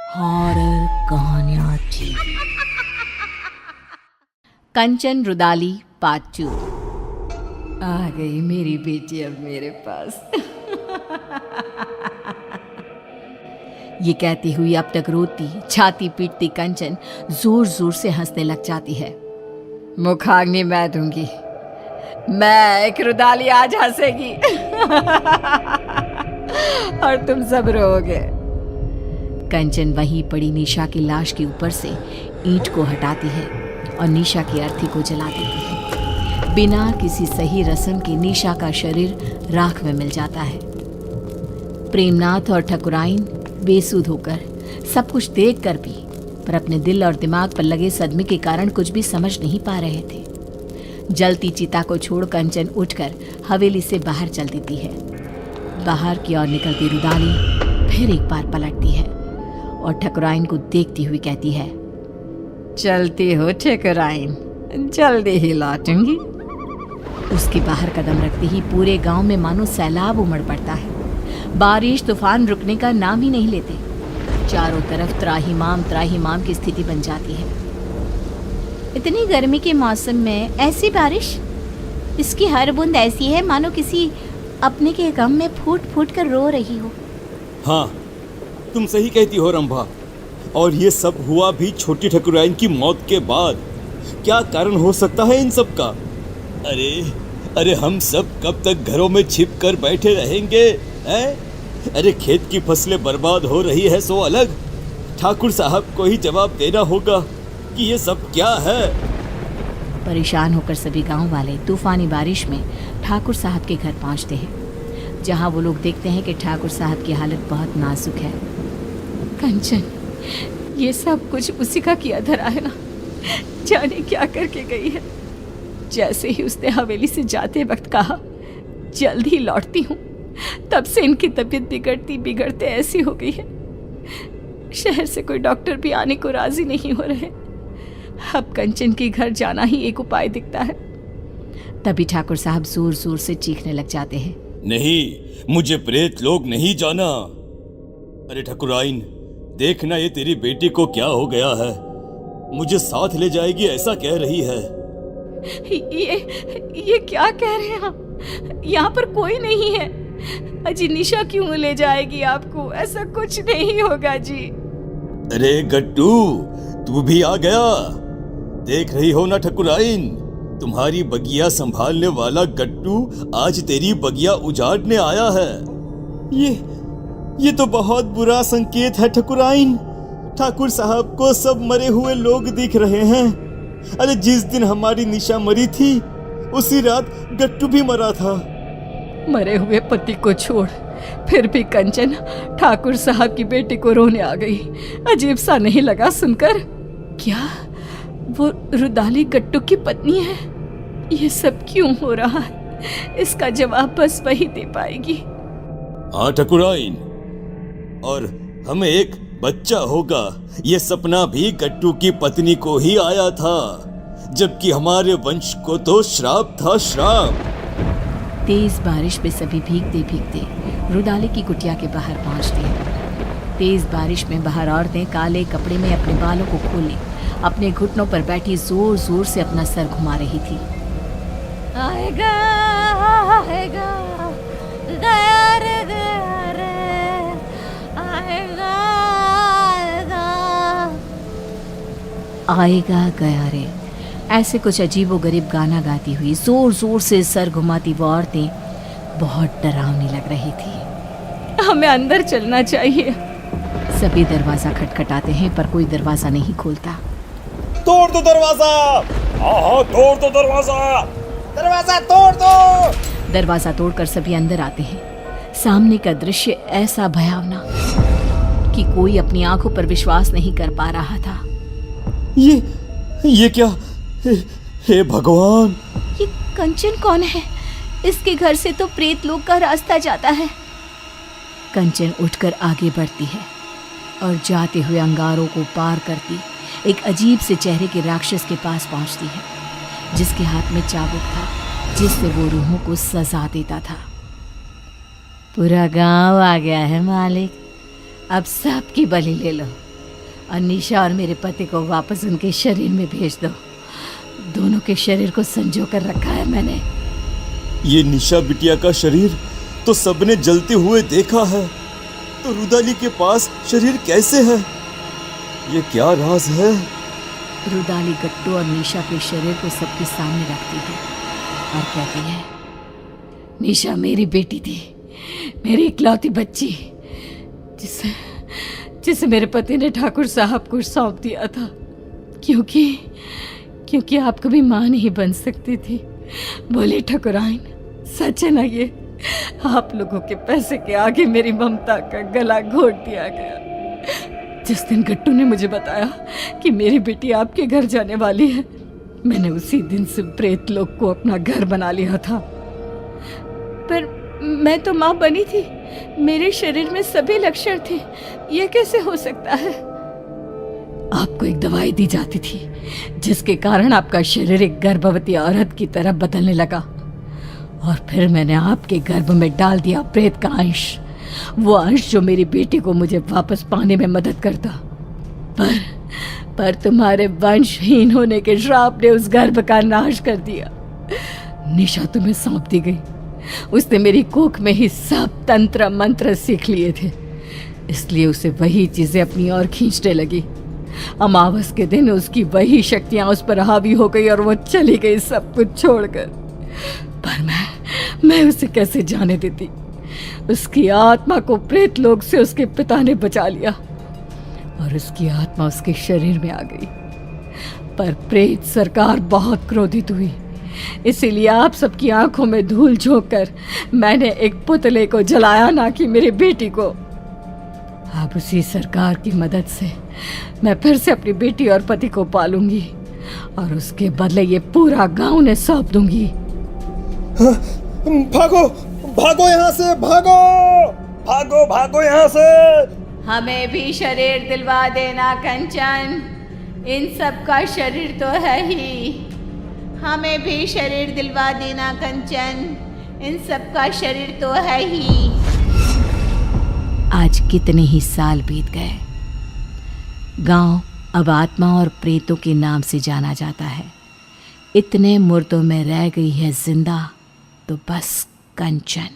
Horror कहानियाँ TV. कंचन rudali part 2। आ गई मेरी बेटी अब मेरे पास। ये कहती हुई अब तक रोती छाती पीटती कंचन जोर जोर से हंसने लग जाती है। मुखाग्नि मैं दूंगी, मैं एक रुदाली आज हंसेगी। और तुम सब रोओगे। कंचन वहीं पड़ी निशा की लाश के ऊपर से ईंट को हटाती है और निशा की अर्थी को जला देती है। बिना किसी सही रस्म के निशा का शरीर राख में मिल जाता है। प्रेमनाथ और ठकुराइन बेसुध होकर सब कुछ देख कर भी पर अपने दिल और दिमाग पर लगे सदमे के कारण कुछ भी समझ नहीं पा रहे थे। जलती चिता को छोड़ कंचन उठकर हवेली से बाहर चल देती है। बाहर की ओर निकलती रुदाली फिर एक बार पलटती है और ठकुराइन को देखती हुई कहती है, चलती हो ठकुराइन, जल्दी ही लौटूंगी। उसके बाहर कदम रखते ही पूरे गांव में मानो सैलाब उमड़ पड़ता है। बारिश तूफान रुकने का नाम ही नहीं लेते। चारों तरफ त्राहिमाम की स्थिति बन जाती है। इतनी गर्मी के मौसम में ऐसी बारिश, इसकी हर बूंद ऐसी है मानो किसी अपने के गम में फूट फूट कर रो रही हो। हाँ, तुम सही कहती हो रंभा। और ये सब हुआ भी छोटी ठकुराइन की मौत के बाद। क्या कारण हो सकता है इन सब का? अरे हम सब कब तक घरों में छिप कर बैठे रहेंगे हैं? अरे खेत की फसलें बर्बाद हो रही है सो अलग, ठाकुर साहब को ही जवाब देना होगा कि ये सब क्या है। परेशान होकर सभी गांव वाले तूफानी बारिश में ठाकुर साहब के घर पहुंचते हैं, जहां वो लोग देखते हैं कि ठाकुर साहब की हालत बहुत नाजुक है। कंचन, ये सब कुछ उसी का किया धरा है ना, जाने क्या करके गई है। जैसे ही उसने हवेली से जाते वक्त कहा जल्द ही लौटती हूँ, तब से इनकी तबीयत बिगड़ते ऐसी हो गई है। शहर से कोई डॉक्टर भी आने को राजी नहीं हो रहे। अब कंचन के घर जाना ही एक उपाय दिखता है। तभी ठाकुर साहब जोर जोर से चीखने लग जाते हैं, नहीं, मुझे प्रेत लोग नहीं जाना। अरे ठकुराइन, देखना ये तेरी बेटी को क्या हो गया है। मुझे साथ ले जाएगी ऐसा कह रही है। ये क्या कह रहे हैं आप? यहाँ पर कोई नहीं है। अजी निशा क्यों ले जाएगी आपको? ऐसा कुछ नहीं होगा जी। अरे गट्टू, तू भी आ गया। देख रही हो ना ठकुराइन, तुम्हारी बगिया संभालने वाला गट्टू आज तेरी बगिया उजाड़ने आया है। ये तो बहुत बुरा संकेत है ठकुराइन। ठाकुर साहब को सब मरे हुए लोग दिख रहे हैं। अरे जिस दिन हमारी निशा मरी थी उसी रात गट्टू भी मरा था। मरे हुए पति को छोड़ फिर भी कंचन ठाकुर साहब की बेटी को रोने आ गई। अजीब सा नहीं लगा सुनकर? क्या वो रुदाली गट्टू की पत्नी है? ये सब क्यों हो रहा है? इसका जवाब बस वही दे पाएगी। हाँ ठकुराइन, और हमें एक बच्चा होगा, ये सपना भी गट्टू की पत्नी को ही आया था, जबकि हमारे वंश को तो श्राप था, श्राप। तेज बारिश में सभी भीगते भीगते रुदाली की कुटिया के बाहर पहुंचते हैं। तेज बारिश में बाहर औरतें काले कपड़े में अपने बालों को खोले अपने घुटनों पर बैठी जोर जोर से अपना सर घुमा रही थी। आएगा आएगा गया रे गया रे, आएगा आएगा गया रे, ऐसे कुछ अजीबोगरीब गाना गाती हुई जोर जोर से सर घुमाती वो औरतें बहुत डरावनी लग रही थी। हमें अंदर चलना चाहिए। सभी दरवाजा खटखटाते हैं पर कोई दरवाजा नहीं खोलता। तोड़ दो दरवाजा। हाँ, तोड़ दो दरवाजा। दरवाजा तोड़ दो। दरवाजा तोड़कर सभी अंदर आते हैं। सामने का दृश्य ऐसा भयावना कि कोई अपनी आंखों पर विश्वास नहीं कर पा रहा था। ये क्या? हे भगवान, ये कंचन कौन है? इसके घर से तो प्रेत लोक का रास्ता जाता है। कंचन उठकर आगे बढ़ती है और जाते हुए अंगारों को पार करती एक अजीब से चेहरे के राक्षस के पास पहुंचती है, जिसके हाथ में चाबुक था, जिससे वो रूहों को सजा देता था। पूरा गांव आ गया है मालिक, अब सबकी बलि ले लो। और निशा और मेरे पति को वापस उनके शरीर में भेज दो। दोनों के शरीर को संजो कर रखा है मैंने। ये निशा बिटिया का शरीर तो सबने जलते हुए देखा है, तो रुदाली के पास शरीर कैसे है? ये क्या राज है? रुदाली गट्टू और निशा के शरीर को सबके सामने रखती है और कहती है, निशा मेरी बेटी थी, मेरी इकलौती बच्ची, जिसे मेरे पति ने ठाकुर साहब को सौंप दिया था, क्योंकि आप कभी मां नहीं बन सकती थी। बोले ठकुराइन, सच है ना ये? आप लोगों के पैसे के आगे मेरी ममता का गला घोट दिया गया। जिस दिन गट्टू ने मुझे बताया कि मेरी बेटी आपके घर जाने वाली है, मैंने उसी दिन से प्रेत लोक को अपना घर बना लिया था। पर मैं तो मां बनी थी, मेरे शरीर में सभी लक्षण थे, ये कैसे हो सकता है? आपको एक दवाई दी जाती थी जिसके कारण आपका शरीर एक गर्भवती औरत की तरह बदलने लगा, और फिर मैंने आपके गर्भ में डाल दिया प्रेत का अंश, वो अंश जो मेरी बेटी को मुझे वापस पाने में मदद करता। पर तुम्हारे वंशहीन होने के श्राप ने उस गर्भ का नाश कर दिया। निशा तुम्हें सौंप दी गई, उसने मेरी कोख में ही सब तंत्र मंत्र सीख लिए थे, इसलिए उसे वही चीजें अपनी ओर खींचने लगी। अमावस के दिन उसकी वही शक्तियां उस पर हावी हो गई और वो चली गई सब कुछ छोड़कर। पर मैं उसे कैसे जाने देती? उसकी आत्मा को प्रेत लोक से उसके पिता ने बचा लिया और उसकी आत्मा उसके शरीर में आ गई। पर प्रेत सरकार बहुत क्रोधित हुई, इसीलिए आप सबकी आंखों में धूल झोंक कर मैंने एक पुतले को जलाया, ना कि मेरी बेटी को। अब उसी सरकार की मदद से मैं फिर से अपनी बेटी और पति को पालूंगी और उसके बदले ये पूरा गांव ने सौंप दूंगी। भागो भागो यहाँ से, भागो भागो भागो यहाँ से। हमें भी शरीर दिलवा देना कंचन, इन सब का शरीर तो है ही। हमें भी शरीर दिलवा देना कंचन, इन सब का शरीर तो है ही। आज कितने ही साल बीत गए, गांव अब आत्मा और प्रेतों के नाम से जाना जाता है। इतने मुर्दों में रह गई है जिंदा तो बस कंचन।